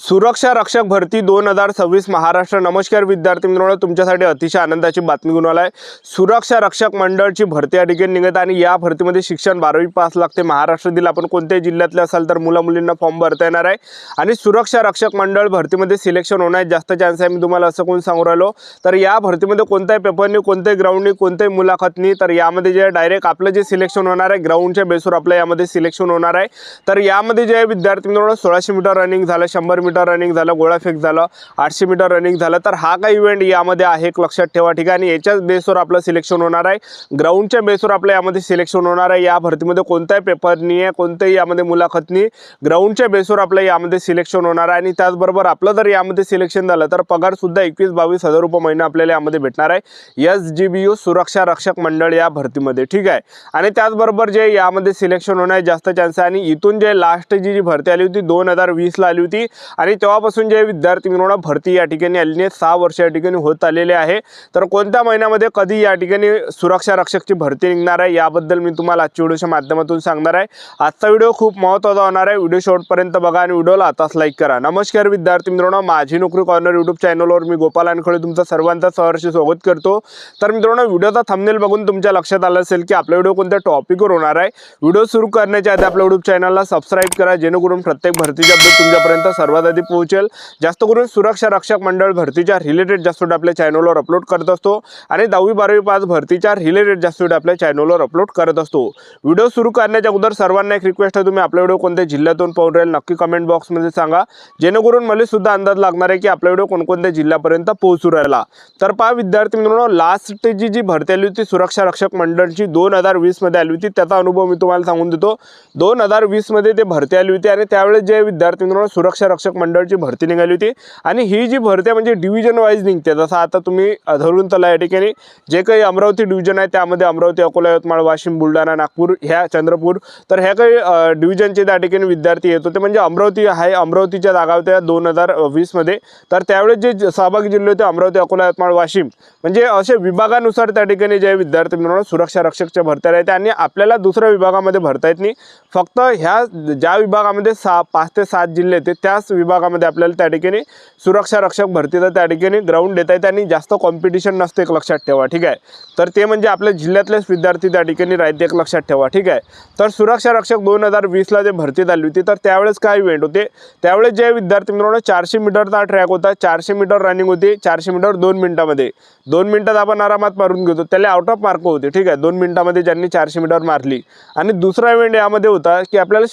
सुरक्षा रक्षक भरती 2026 महाराष्ट्र। नमस्कार विद्यार्थी मित्रांनो, तुमच्यासाठी अतिशय आनंदाची बातमी घेऊन आलाय। सुरक्षा रक्षक मंडळची भरती या ठिकाणी निघत आणि या भरतीमध्ये शिक्षण 12वी पास लागते। महाराष्ट्रातील आपण कोणत्याही जिल्ह्यातले असाल तर मुला-मुलींना फॉर्म भरता येणार आहे आणि सुरक्षा रक्षक मंडळ भरतीमध्ये सिलेक्शन होण्याचे जास्त चान्स आहे। मी तुम्हाला असं कोण सांगू राहिलो तर या भरतीमध्ये कोणत्याही पेपरनी, कोणत्याही ग्राउंडनी, कोणत्याही मुलाखतनी तर यामध्ये जे डायरेक्ट आपलं जे सिलेक्शन होणार आहे ग्राउंडच्या बेसवर आपलं यामध्ये सिलेक्शन होणार आहे। तर यामध्ये जे विद्यार्थी मित्रांनो 1600 मीटर रनिंग झालं, 100 मीटर रनिंग झालं, गोळाफेक झालं, 800 मीटर रनिंग झालं, तर हा काही इव्हेंट यामध्ये आहे एक लक्षात ठेवा। ठीक आहे, आणि याच्याच बेसवर आपलं सिलेक्शन होणार आहे, ग्राउंडच्या बेसवर आपलं यामध्ये सिलेक्शन होणार आहे। या भरतीमध्ये कोणताही पेपर नाही आहे, कोणत्याही यामध्ये मुलाखत नाही, ग्राउंडच्या बेसवर आपलं यामध्ये सिलेक्शन होणार आहे। आणि त्याचबरोबर आपलं जर यामध्ये सिलेक्शन झालं तर पगार सुद्धा 21-22 हजार रुपये महिना आपल्याला यामध्ये भेटणार आहे SGBU सुरक्षा रक्षक मंडळ या भरतीमध्ये। ठीक आहे, आणि त्याचबरोबर जे यामध्ये सिलेक्शन होण्याचे जास्त चान्स आहे। आणि इथून जे लास्ट जी भरती आली होती 2020 ला आली होती आणि तेव्हापासून जे विद्यार्थी मित्रांनो भरती या ठिकाणी आलेली आहे, 6 वर्ष या ठिकाणी होत आलेले आहे। तर कोणत्या महिन्यामध्ये कधी या ठिकाणी सुरक्षा रक्षकची भरती निघणार आहे याबद्दल मी तुम्हाला आजच्या व्हिडिओच्या माध्यमातून सांगणार आहे। आजचा व्हिडिओ खूप महत्त्वाचा होणार आहे, व्हिडिओ शेवटपर्यंत बघा आणि व्हिडिओला आताच लाईक करा। नमस्कार विद्यार्थी मित्रांनो, माझी नोकरी कॉर्नर यूट्यूब चॅनलवर मी गोपाल अनखळे तुमचं सर्वांचं सहर्ष स्वागत करतो। तर मित्रांनो, व्हिडिओचा थंबनेल बघून तुमच्या लक्षात आलं असेल की आपला व्हिडिओ कोणत्या टॉपिकवर होणार आहे। व्हिडिओ सुरू करण्याच्या आधी आपल्या यूट्यूब चॅनलला सबस्क्राइब करा, जेणेकरून प्रत्येक भरतीचे अपडेट तुमच्यापर्यंत सर्वात आधी पोहोचेल। जास्त करून सुरक्षा रक्षक मंडळ भरतीच्या रिलेटेड जास्त व्हिडिओ आपल्या चॅनलवर अपलोड करत असतो आणि 10वी-12वी पास भरतीच्या रिलेटेड जास्त व्हिडिओ आपल्या चॅनलवर अपलोड करत असतो। व्हिडिओ सुरू करण्याच्या अगोदर सर्वांना एक रिक्वेस्ट आहे, तुम्ही आपला व्हिडिओ कोणत्या जिल्ह्यातून पाहून राहील नक्की कमेंट बॉक्समध्ये सांगा, जेणेकरून मला सुद्धा अंदाज लागणार आहे की आपला व्हिडिओ कोणकोणत्या जिल्ह्यापर्यंत पोहोचू राहिला। तर पहा विद्यार्थी मित्रांनो, लास्ट जी भरती आली होती सुरक्षा रक्षक मंडळची 2020 मध्ये आली होती, त्याचा अनुभव मी तुम्हाला सांगून देतो। 2020 मध्ये ते भरती आली होती आणि त्यावेळेस जे विद्यार्थी मित्रांनो सुरक्षा रक्षक मंडळची भरती निघाली होती आणि ही जी भरती म्हणजे डिव्हिजन वाईज निघते। जसं आता तुम्ही धरून चला या ठिकाणी जे काही अमरावती डिव्हिजन आहे त्यामध्ये अमरावती, अकोला, यवतमाळ, वाशिम, बुलढाणा, नागपूर, ह्या चंद्रपूर, तर ह्या काही डिव्हिजनचे त्या ठिकाणी विद्यार्थी येत होते। म्हणजे अमरावती आहे, अमरावतीच्या जागा होत्या 2020 मध्ये। तर त्यावेळेस जे सहभागी जिल्हे होते अमरावती, अकोला, यवतमाळ, वाशिम, म्हणजे असे विभागानुसार त्या ठिकाणी जे विद्यार्थी मित्रांनो सुरक्षा रक्षकच्या भरत्या आहेत आणि आपल्याला दुसऱ्या विभागामध्ये भरता येत नाही। फक्त ह्या ज्या विभागामध्ये 5 ते 7 जिल्हे आहेत त्याच विभागामध्ये आपल्याला त्या ठिकाणी सुरक्षा रक्षक भरतीचं त्या ठिकाणी ग्राउंड देता येते आणि जास्त कॉम्पिटिशन नसते, एक लक्षात ठेवा। ठीक आहे, तर ते म्हणजे आपल्या जिल्ह्यातलेच विद्यार्थी त्या ठिकाणी राहते, एक लक्षात ठेवा। ठीक आहे, तर सुरक्षा रक्षक 2020 ला जे भरती झाली होती तर त्यावेळेस काय इव्हेंट होते, त्यावेळेस जे विद्यार्थी मित्रांनो 400 मीटरचा ट्रॅक होता, 400 मीटर रनिंग होती, 400 मीटर 2 मिनिटामध्ये, 2 मिनिटात आपण आरामात मारून घेतो, त्याला आउट ऑफ मार्क होते। ठीक आहे, 2 मिनिटामध्ये ज्यांनी 400 मीटर मारली। आणि दुसरा इव्हेंट यामध्ये होता की आपल्याला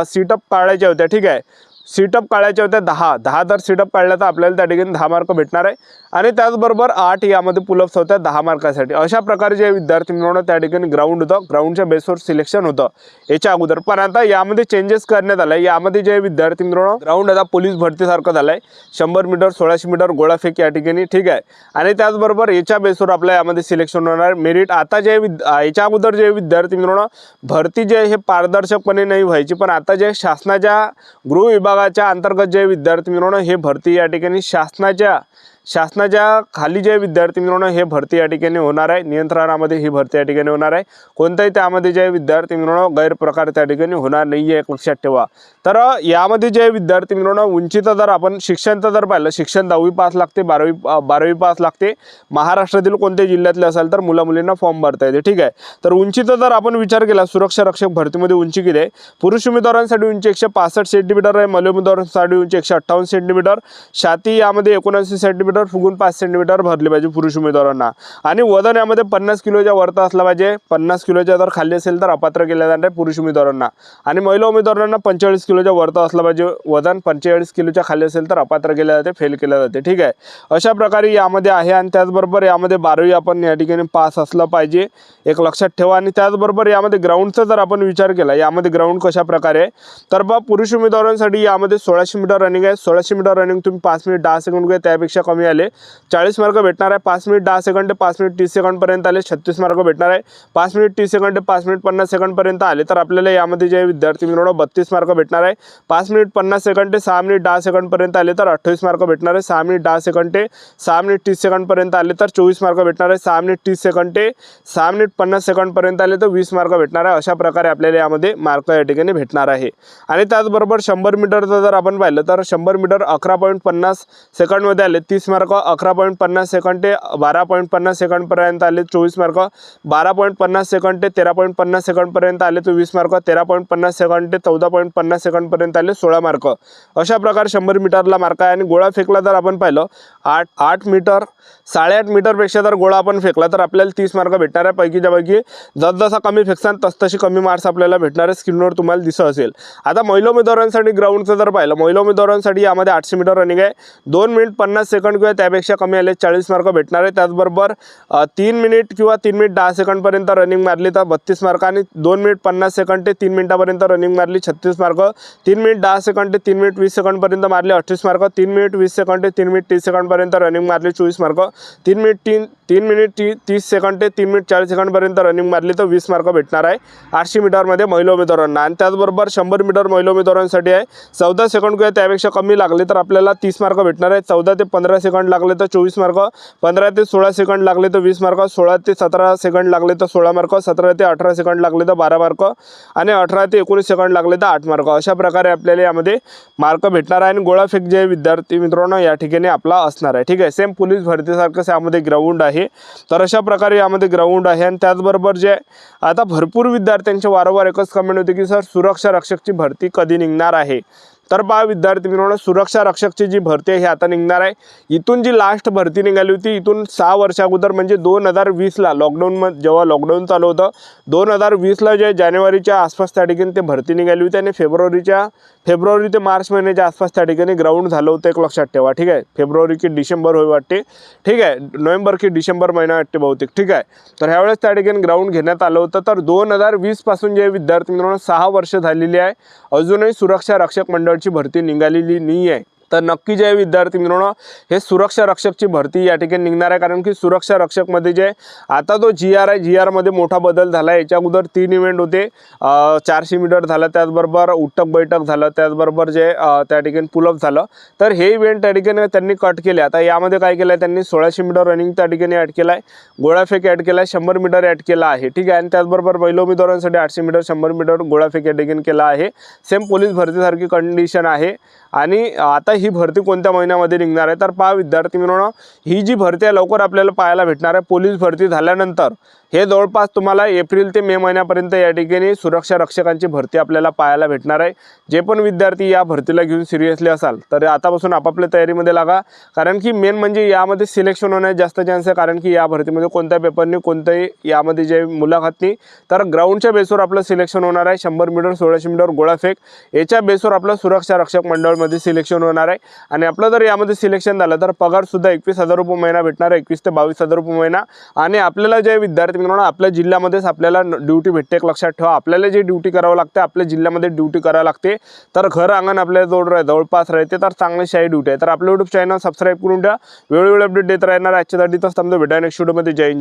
सीटअप काढायच्या होत्या। ठीक आहे, सीटअप काढायच्या होत्या 10 तर सीटअप काढल्या तर आपल्याला त्या ठिकाणी 10 मार्क भेटणार आहे आणि त्याचबरोबर 8 यामध्ये पुलअप्स होत्या 10 मार्कासाठी। अशा प्रकारे जे विद्यार्थी मित्रांनो त्या ठिकाणी ग्राउंड होतं, ग्राउंडच्या बेसवर सिलेक्शन होतं याच्या अगोदर। पण आता यामध्ये चेंजेस करण्यात आले, यामध्ये जे विद्यार्थी मित्रांनो ग्राउंड आता पोलीस भरतीसारखं झालं आहे, 100 मीटर, 1600 मीटर, गोळाफेक या ठिकाणी। ठीक आहे, आणि त्याचबरोबर याच्या बेसवर आपल्या यामध्ये सिलेक्शन होणार मेरिट। आता जे याच्या अगोदर जे विद्यार्थी मित्रांनो भरती जे हे पारदर्शकपणे नाही व्हायची, पण आता जे शासनाच्या गृह विभागाच्या अंतर्गत जे विद्यार्थी मित्रांनो हे भरती या ठिकाणी शासनाच्या खाली जे विद्यार्थी मित्रांनो हे भरती या ठिकाणी होणार आहे, नियंत्रणामध्ये ही भरती या ठिकाणी होणार आहे। कोणताही त्यामध्ये जे विद्यार्थी मित्रांनो गैरप्रकार त्या ठिकाणी होणार नाही आहे, एक लक्षात ठेवा। तर यामध्ये जे विद्यार्थी मित्रांनो उंचीचं जर आपण शिक्षणचं जर पाहिलं, शिक्षण 10वी पास लागते, 12वी पास लागते। महाराष्ट्रातील कोणत्याही जिल्ह्यातले असाल तर मुला-मुलींना फॉर्म भरता येते। ठीक आहे, तर उंचीचा जर आपण विचार केला सुरक्षा रक्षक भरतीमध्ये उंची किती आहे, पुरुष उमेदवारांसाठी उंची 165 सेंटीमीटर आहे, महिला उमेदवारांसाठी उंची 158 सेंटीमीटर, छाती यामध्ये 79 सेंटीमीटर, फुगून 5 सेंटीमीटर भरले पाहिजे पुरुष उमेदवारांना। आणि वजन यामध्ये 50 किलोच्या वरती असला पाहिजे, 50 किलोच्या जर खाली असेल तर अपात्र केले जाणार आहे पुरुष उमेदवारांना। आणि महिला उमेदवारांना 45 किलोच्या वरती असला पाहिजे, वजन 45 किलोच्या खाली असेल तर अपात्र केले जाते, फेल केले जाते। ठीक आहे, अशा प्रकारे यामध्ये आहे। आणि त्याचबरोबर यामध्ये 12वी आपण या ठिकाणी पास असलं पाहिजे, एक लक्षात ठेवा। आणि त्याचबरोबर यामध्ये ग्राउंडचा जर आपण विचार केला, यामध्ये ग्राउंड कशा प्रकारे आहे तर पुरुष उमेदवारांसाठी यामध्ये 1600 मीटर रनिंग आहे, 1600 मीटर रनिंग तुम्ही 5 मिनिट 10 सेकंड त्यापेक्षा कमी कमी आले 40 मार्क भेटणार आहे. 5 मिनिट 10 सेकंड ते 5 मिनिट 30 सेकंडपर्यंत आले 36 मार्क भेटणार आहे. 5 मिनिट 30 सेकंड ते 5 मिनिट 50 सेकंडपर्यंत आले तर आपल्याला यामध्ये जे विद्यार्थी मित्रांनो 32 मार्क भेटणार आहे. 5 मिनिट 50 सेकंड ते 6 मिनिट 10 सेकंडपर्यंत आले तर 28 मार्क भेटणार आहे. 6 मिनिट 10 सेकंड ते 6 मिनिट 30 सेकंडपर्यंत आले तर 24 मार्क भेटणार आहे. 6 मिनिट 30 सेकंड ते 6 मिनिट 50 सेकंडपर्यंत आले तर 20 मार्क भेटणार आहे. अशा प्रकारे आपल्याला यामध्ये मार्क या ठिकाणी भेटणार आहे. आणि त्याचबरोबर 100 मीटरचं जर आपण पाहिलं तर 100 मीटर 11.50 सेकंडमध्ये आले 30 मार्क. 11.50 सेकंड ते 12.50 सेकंडपर्यंत आले 24 मार्क. 12.50 सेकंड ते 13.50 सेकंडपर्यंत आले तर 20 मार्क. 13.50 सेकंड ते 14.50 सेकंडपर्यंत आले 16 मार्क. अशा प्रकारे 100 मीटरला मार्क आहे. आणि गोळा फेकला जर आपण पाहिलं 8 मीटर 8.5 मीटरपेक्षा जर गोळा आपण फेकला तर आपल्याला 30 मार्क भेटणार आहे. पैकीच्या पैकी जसजसा कमी फेकसान तसतशी कमी मार्क्स आपल्याला भेटणार आहे. स्क्रीनवर तुम्हाला दिसत असेल. आता महिला उमेदवारांसाठी ग्राउंडचं जर पाहिलं महिला उमेदवारांसाठी यामध्ये 800 मीटर रनिंग आहे. 2 मिनिट 50 सेकंड किंवा त्यापेक्षा कमी आले 40 मार्क भेटणार आहे. त्याचबरोबर 3 मिनिट किंवा 3 मिनिट 10 सेकंडपर्यंत रनिंग मारली तर 32 मार्क. आणि 2 मिनिट 50 सेकंड ते 3 मिनिटापर्यंत रनिंग मारली 36 मार्क. 3 मिनिट 10 सेकंड ते 3 मिनिट 20 सेकंडपर्यंत मारले 28 मार्क. 3 मिनिट 20 सेकंड ते 3 मिनिट 30 सेकंडपर्यंत रनिंग मारली 24 मार्क. 3 मिनिट 30 सेकंड ते 3 मिनिट 40 सेकंडपर्यंत रनिंग मारली तर 20 मार्क भेटणार आहे 800 मीटरमध्ये महिला उमेदवारांना. आणि त्याचबरोबर 100 मीटर महिला उमेदवारांसाठी आहे 14 सेकंड किंवा त्यापेक्षा कमी लागले तर आपल्याला 30 मार्क भेटणार आहे. 14 ते 15 सेकंड लागले तर 24 मार्क. 15 ते 16 सेकंड लागले तर 20 मार्क. 16 ते 17 सेकंड लागले तर 16 मार्क. 17 ते 18 सेकंड लागले तर 12 मार्क. आणि 18 ते 19 सेकंड लागले तर 8 मार्क. अशा प्रकारे आपल्याला यामध्ये मार्क भेटणार आहे. आणि गोळाफेक जे विद्यार्थी मित्रांनो या ठिकाणी आपला असणार आहे. ठीक आहे. सेम पोलीस भरतीसारखंच यामध्ये ग्राउंड आहे. तर अशा प्रकारे यामध्ये ग्राउंड आहे. आणि त्याचबरोबर जे आता भरपूर विद्यार्थ्यांचे वारंवार एकच कमेंट होते की सर सुरक्षा रक्षकची भरती कधी निघणार आहे. तर पहा विद्यार्थी मित्रांनो सुरक्षा रक्षकची जी भरती आहे ही आता निघणार आहे. इथून जी लास्ट भरती निघाली होती इथून 6 वर्ष अगोदर म्हणजे 2020ला लॉकडाऊन जेव्हा लॉकडाऊन चालू होतं 2020ला जे जानेवारीच्या आसपास त्या ठिकाणी ते भरती निघाली होती. आणि फेब्रुवारी ते मार्च महिन्याच्या आसपास त्या ठिकाणी ग्राउंड झालं होतं. एक लक्षात ठेवा. ठीक आहे. फेब्रुवारी की डिसेंबर होय वाटते. ठीक आहे. नोव्हेंबर की डिसेंबर महिना वाटते बहुतेक. ठीक आहे. तर ह्यावेळेस त्या ठिकाणी ग्राउंड घेण्यात आलं होतं. तर 2020 पासून जे विद्यार्थी मित्रांनो 6 वर्ष झालेली आहे अजूनही सुरक्षा रक्षक मंडळाची भरती निघालेली नाही आहे. तर नक्की जे विद्यार्थी मित्रांनो हे सुरक्षा रक्षकची भरती या ठिकाणी निघणार आहे. कारण की सुरक्षा रक्षकमध्ये जे आता तो GR आहे GRमध्ये मोठा बदल झाला आहे. याच्या अगोदर 3 इव्हेंट होते 400 मीटर झालं त्याचबरोबर उठक बैठक झालं त्याचबरोबर जे त्या ठिकाणी पुलअप झालं. तर हे इव्हेंट त्या ठिकाणी त्यांनी कट केले. आता यामध्ये काय केलं आहे त्यांनी 1600 मीटर रनिंग त्या ठिकाणी ॲड केला आहे. गोळाफेक ॲड केला आहे 100 मीटर ॲड केला आहे. ठीक आहे. आणि त्याचबरोबर महिला उमेदवारांसाठी 800 मीटर 100 मीटर गोळाफेक या ठिकाणी केला आहे. सेम पोलीस भरतीसारखी कंडिशन आहे. आणि आता ही भरती कोणत्या महिन्यामध्ये निघणार आहे तर पहा विद्यार्थी मित्रांनो ही जी भरती आहे लवकर आपल्याला पाहायला भेटणार आहे. पोलीस भरती झाल्यानंतर हे जवळपास तुम्हाला एप्रिल ते मे महिन्यापर्यंत या ठिकाणी सुरक्षा रक्षकांची भरती आपल्याला पाहायला भेटणार आहे. जे पण विद्यार्थी या भरतीला घेऊन सिरियसली असाल तर आतापासून आपापल्या तयारीमध्ये लागा. कारण की मेन म्हणजे यामध्ये सिलेक्शन होण्यास जास्त चान्स आहे. कारण की या भरतीमध्ये कोणत्या पेपरनी कोणत्याही यामध्ये जे मुलाखत नाही तर ग्राउंडच्या बेसवर आपलं सिलेक्शन होणार आहे. 100 मीटर 1600 मीटर गोळाफेक याच्या बेसवर आपलं सुरक्षा रक्षक मंडळमध्ये सिलेक्शन होणार आहे. आणि आपलं जर यामध्ये सिलेक्शन झालं तर पगारसुद्धा 21,000 रुपये महिना भेटणार आहे. 21 ते 22,000 रुपये महिना. आणि आपल्याला जे विद्यार्थी मित्रांनो आपल्या जिल्ह्यामध्येच आपल्याला ड्युटी भेटते. एक लक्षात ठेवा आपल्याला जे ड्युटी करावं लागते आपल्या जिल्ह्यामध्ये ड्युटी करावं लागते. तर घर अंगण आपल्या जवळपास राहते तर चांगली शाही ड्युटी आहे. तर आपलं यूट्यूब चॅनल सबस्क्राईब करून द्या. वेळोवेळी अपडेट देत राहणार. आजच्यासाठी तर समजा भेटा नेक्स्ट व्हिडिओमध्ये. जय हिंद.